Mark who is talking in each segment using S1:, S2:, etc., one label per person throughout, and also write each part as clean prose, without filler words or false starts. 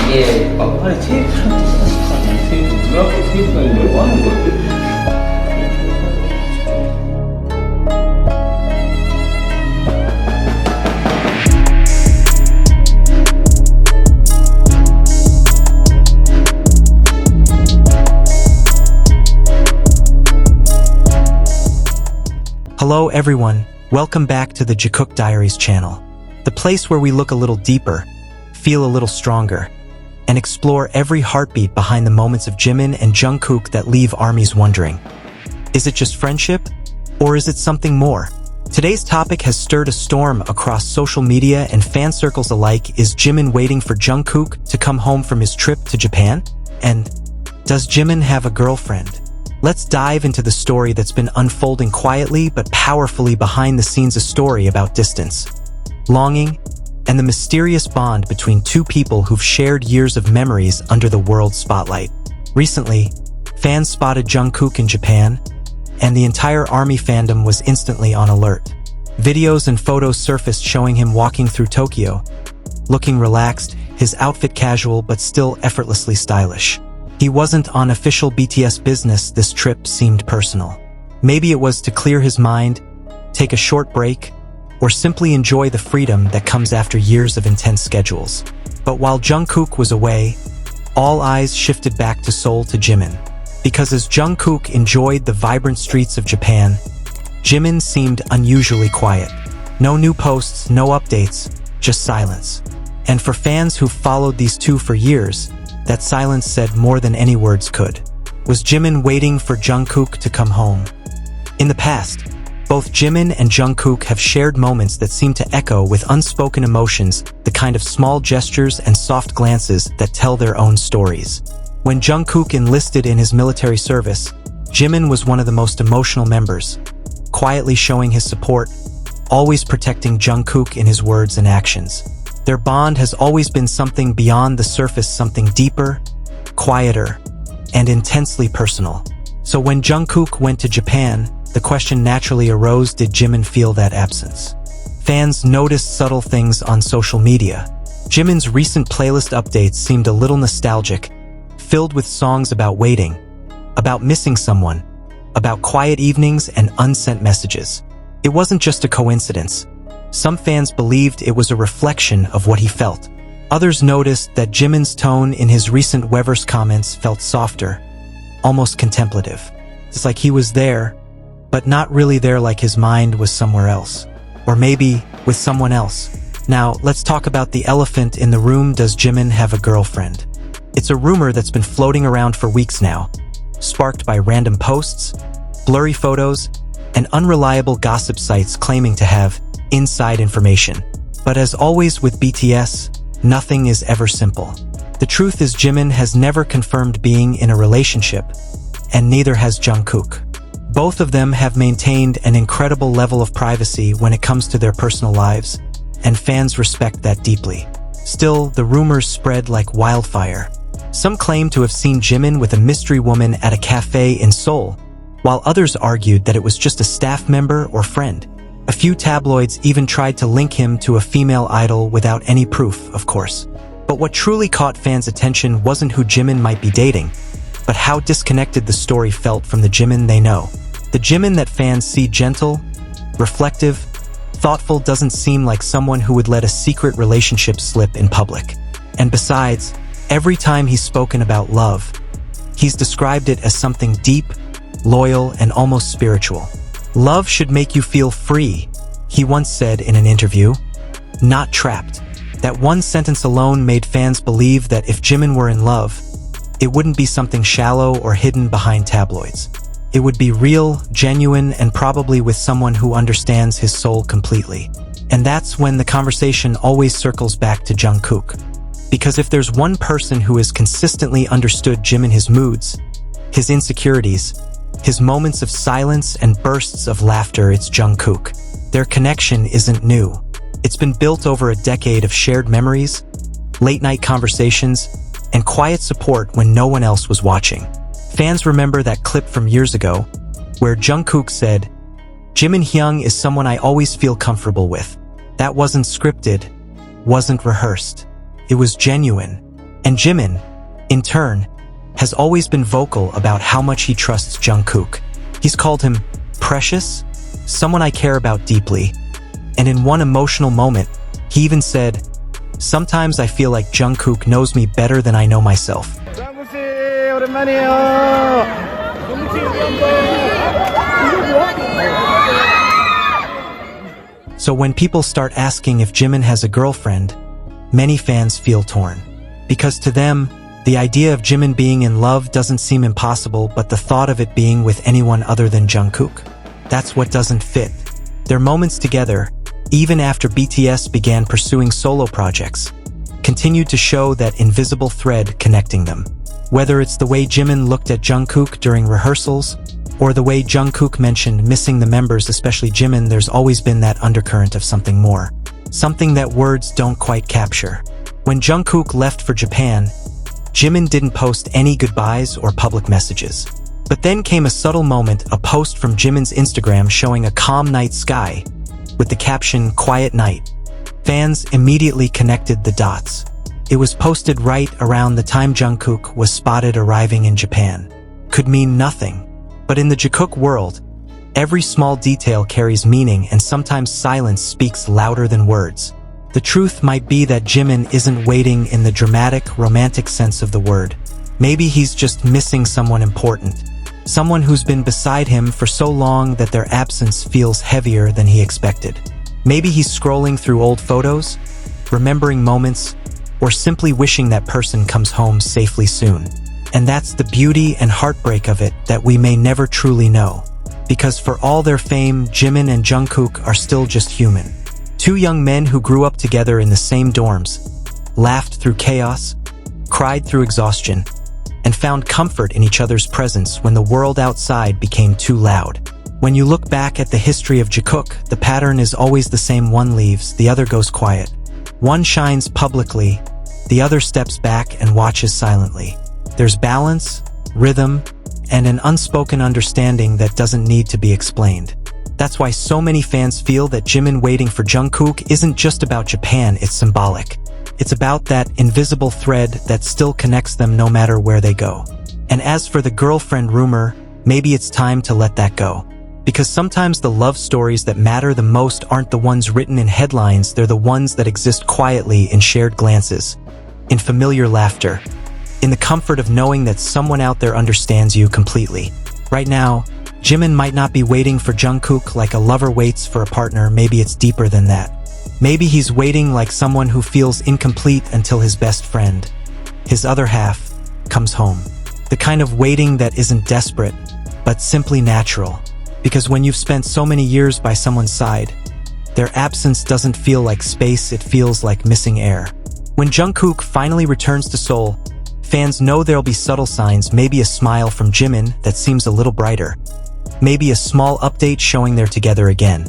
S1: 예.
S2: 아니 테이프랑 똑같이 아니야. 테이프 왜 앞에 테이프가 있는데 뭐 하는 거야?
S3: Hello everyone, welcome back to the Jikook Diaries channel, the place where we look a little deeper, feel a little stronger, and explore every heartbeat behind the moments of Jimin and Jungkook that leave armies wondering. Is it just friendship? Or is it something more? Today's topic has stirred a storm across social media and fan circles alike. Is Jimin waiting for Jungkook to come home from his trip to Japan? And does Jimin have a girlfriend? Let's dive into the story that's been unfolding quietly but powerfully behind the scenes, a story about distance, longing, and the mysterious bond between two people who've shared years of memories under the world spotlight. Recently, fans spotted Jungkook in Japan, and the entire ARMY fandom was instantly on alert. Videos and photos surfaced showing him walking through Tokyo, looking relaxed, his outfit casual but still effortlessly stylish. He wasn't on official BTS business. This trip seemed personal. Maybe it was to clear his mind, take a short break, or simply enjoy the freedom that comes after years of intense schedules. But while Jungkook was away, all eyes shifted back to Seoul to Jimin. Because as Jungkook enjoyed the vibrant streets of Japan, Jimin seemed unusually quiet. No new posts, no updates, just silence. And for fans who followed these two for years, that silence said more than any words could. Was Jimin waiting for Jungkook to come home? In the past, both Jimin and Jungkook have shared moments that seem to echo with unspoken emotions, the kind of small gestures and soft glances that tell their own stories. When Jungkook enlisted in his military service, Jimin was one of the most emotional members, quietly showing his support, always protecting Jungkook in his words and actions. Their bond has always been something beyond the surface, something deeper, quieter, and intensely personal. So when Jungkook went to Japan, the question naturally arose, did Jimin feel that absence? Fans noticed subtle things on social media. Jimin's recent playlist updates seemed a little nostalgic, filled with songs about waiting, about missing someone, about quiet evenings and unsent messages. It wasn't just a coincidence. Some fans believed it was a reflection of what he felt. Others noticed that Jimin's tone in his recent Weverse comments felt softer, almost contemplative. It's like he was there, but not really there, like his mind was somewhere else. Or maybe with someone else. Now, let's talk about the elephant in the room. Does Jimin have a girlfriend? It's a rumor that's been floating around for weeks now, sparked by random posts, blurry photos, and unreliable gossip sites claiming to have inside information. But as always with BTS, nothing is ever simple. The truth is, Jimin has never confirmed being in a relationship, and neither has Jungkook. Both of them have maintained an incredible level of privacy when it comes to their personal lives, and fans respect that deeply. Still, the rumors spread like wildfire. Some claim to have seen Jimin with a mystery woman at a cafe in Seoul, while others argued that it was just a staff member or friend. A few tabloids even tried to link him to a female idol without any proof, of course. But what truly caught fans' attention wasn't who Jimin might be dating, but how disconnected the story felt from the Jimin they know. The Jimin that fans see, gentle, reflective, thoughtful, doesn't seem like someone who would let a secret relationship slip in public. And besides, every time he's spoken about love, he's described it as something deep, loyal, and almost spiritual. Love should make you feel free, he once said in an interview, not trapped. That one sentence alone made fans believe that if Jimin were in love, it wouldn't be something shallow or hidden behind tabloids. It would be real, genuine, and probably with someone who understands his soul completely. And that's when the conversation always circles back to Jungkook. Because if there's one person who has consistently understood Jimin, his moods, his insecurities, his moments of silence and bursts of laughter, it's Jungkook. Their connection isn't new. It's been built over a decade of shared memories, late-night conversations, and quiet support when no one else was watching. Fans remember that clip from years ago, where Jungkook said, "Jimin Hyung is someone I always feel comfortable with." That wasn't scripted, wasn't rehearsed. It was genuine. And Jimin, in turn, has always been vocal about how much he trusts Jungkook. He's called him precious, someone I care about deeply. And in one emotional moment, he even said, "Sometimes I feel like Jungkook knows me better than I know myself." So when people start asking if Jimin has a girlfriend, many fans feel torn. Because to them, the idea of Jimin being in love doesn't seem impossible, but the thought of it being with anyone other than Jungkook, that's what doesn't fit. Their moments together, even after BTS began pursuing solo projects, continued to show that invisible thread connecting them. Whether it's the way Jimin looked at Jungkook during rehearsals, or the way Jungkook mentioned missing the members, especially Jimin, there's always been that undercurrent of something more. Something that words don't quite capture. When Jungkook left for Japan, Jimin didn't post any goodbyes or public messages. But then came a subtle moment, a post from Jimin's Instagram showing a calm night sky, with the caption, "Quiet Night." Fans immediately connected the dots. It was posted right around the time Jungkook was spotted arriving in Japan. Could mean nothing. But in the Jikook world, every small detail carries meaning, and sometimes silence speaks louder than words. The truth might be that Jimin isn't waiting in the dramatic, romantic sense of the word. Maybe he's just missing someone important. Someone who's been beside him for so long that their absence feels heavier than he expected. Maybe he's scrolling through old photos, remembering moments, or simply wishing that person comes home safely soon. And that's the beauty and heartbreak of it, that we may never truly know. Because for all their fame, Jimin and Jungkook are still just human. Two young men who grew up together in the same dorms, laughed through chaos, cried through exhaustion, and found comfort in each other's presence when the world outside became too loud. When you look back at the history of Jikook, the pattern is always the same: one leaves, the other goes quiet. One shines publicly, the other steps back and watches silently. There's balance, rhythm, and an unspoken understanding that doesn't need to be explained. That's why so many fans feel that Jimin waiting for Jungkook isn't just about Japan, it's symbolic. It's about that invisible thread that still connects them no matter where they go. And as for the girlfriend rumor, maybe it's time to let that go. Because sometimes the love stories that matter the most aren't the ones written in headlines, they're the ones that exist quietly in shared glances, in familiar laughter, in the comfort of knowing that someone out there understands you completely. Right now, Jimin might not be waiting for Jungkook like a lover waits for a partner. Maybe it's deeper than that. Maybe he's waiting like someone who feels incomplete until his best friend, his other half, comes home. The kind of waiting that isn't desperate, but simply natural. Because when you've spent so many years by someone's side, their absence doesn't feel like space, it feels like missing air. When Jungkook finally returns to Seoul, fans know there'll be subtle signs, maybe a smile from Jimin that seems a little brighter. Maybe a small update showing they're together again.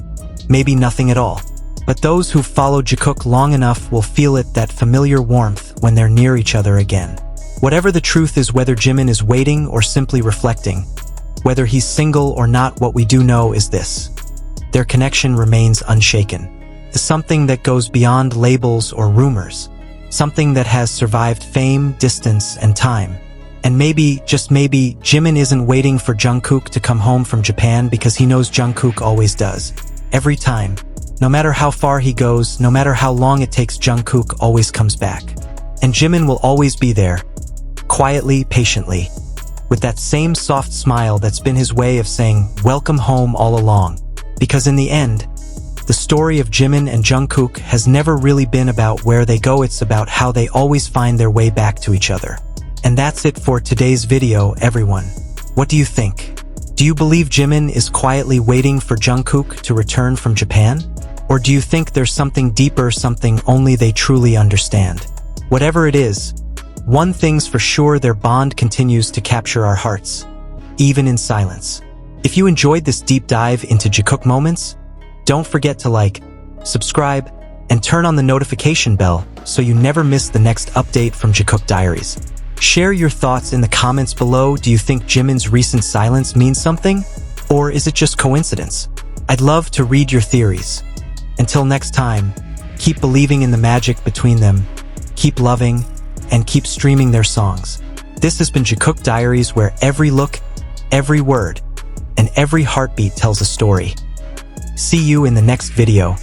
S3: Maybe nothing at all. But those who've followed Jikook long enough will feel it, that familiar warmth when they're near each other again. Whatever the truth is, whether Jimin is waiting or simply reflecting, whether he's single or not, what we do know is this: their connection remains unshaken. It's something that goes beyond labels or rumors. Something that has survived fame, distance, and time. And maybe, just maybe, Jimin isn't waiting for Jungkook to come home from Japan because he knows Jungkook always does. Every time. No matter how far he goes, no matter how long it takes, Jungkook always comes back. And Jimin will always be there. Quietly, patiently. With that same soft smile that's been his way of saying, "Welcome home" all along. Because in the end, the story of Jimin and Jungkook has never really been about where they go, it's about how they always find their way back to each other. And that's it for today's video, everyone. What do you think? Do you believe Jimin is quietly waiting for Jungkook to return from Japan? Or do you think there's something deeper, something only they truly understand? Whatever it is, one thing's for sure: their bond continues to capture our hearts, even in silence. If you enjoyed this deep dive into Jikook moments, don't forget to like, subscribe, and turn on the notification bell so you never miss the next update from Jikook Diaries. Share your thoughts in the comments below. Do you think Jimin's recent silence means something? Or is it just coincidence? I'd love to read your theories. Until next time, keep believing in the magic between them, keep loving, and keep streaming their songs. This has been Jikook Diaries, where every look, every word, and every heartbeat tells a story. See you in the next video.